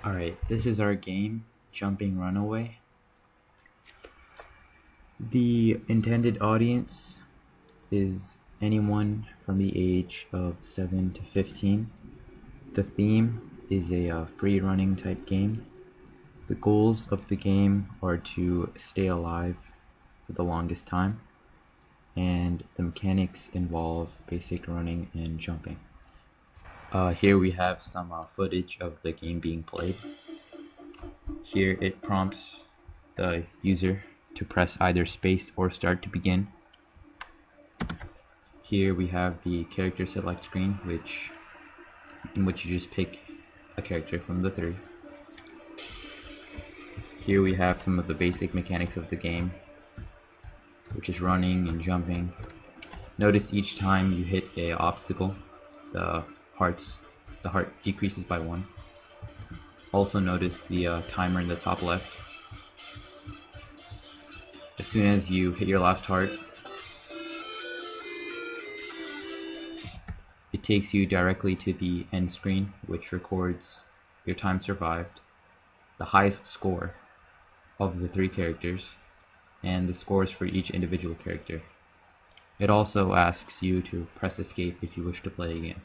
Alright, this is our game, Jumping Runaway. The intended audience is anyone from the age of 7 to 15. The theme is a free-running type game. The goals of the game are to stay alive for the longest time, and the mechanics involve basic running and jumping. Here we have some footage of the game being played. Here it prompts the user to press either space or start to begin. Here we have the character select screen, in which you just pick a character from the three. Here we have some of the basic mechanics of the game, which is running and jumping. Notice each time you hit an obstacle, the heart decreases by 1. Also notice the timer in the top left. As soon as you hit your last heart, it takes you directly to the end screen, which records your time survived, the highest score of the 3 characters, and the scores for each individual character. It also asks you to press escape if you wish to play again.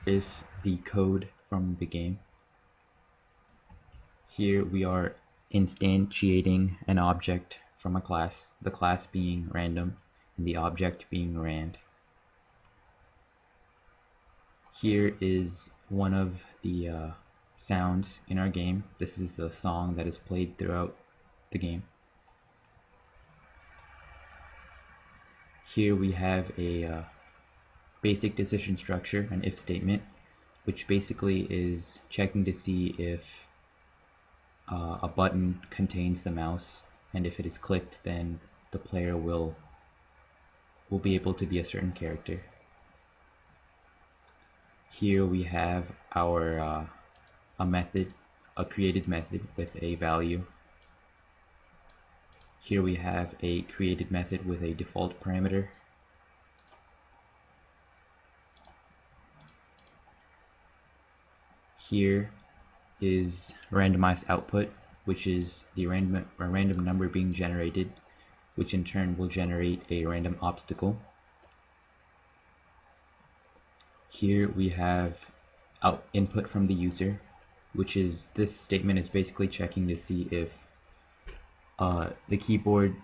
Is the code from the game. Here we are instantiating an object from a class, the class being random and the object being rand. Here is one of the sounds in our game. This is the song that is played throughout the game. Here we have a basic decision structure, an if statement, which basically is checking to see if a button contains the mouse, and if it is clicked, then the player will be able to be a certain character. Here we have our a created method with a value. Here we have a created method with a default parameter. Here is randomized output, which is a random number being generated, which in turn will generate a random obstacle. Here we have input from the user, which is, this statement is basically checking to see if the keyboard,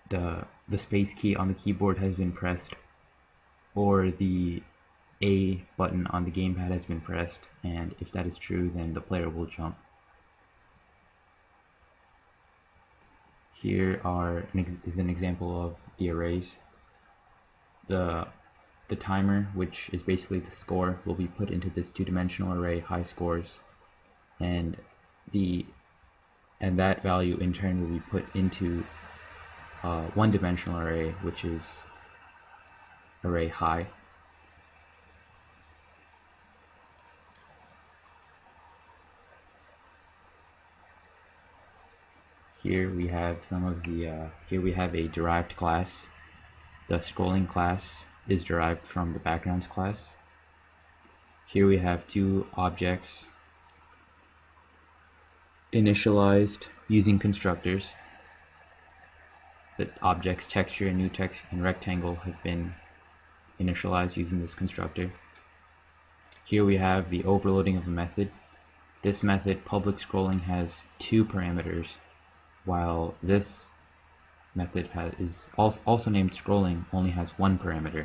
the space key on the keyboard has been pressed, or the A button on the gamepad has been pressed, and if that is true, then the player will jump. Here is an example of the arrays. The timer, which is basically the score, will be put into this 2-dimensional array, high scores, and that value in turn will be put into a 1-dimensional array, which is array high. Here we have here we have a derived class. The scrolling class is derived from the backgrounds class. Here we have 2 objects initialized using constructors. The objects texture and new text and rectangle have been initialized using this constructor. Here we have the overloading of a method. This method, public scrolling, has 2 parameters, while this method is also named scrolling, only has 1 parameter.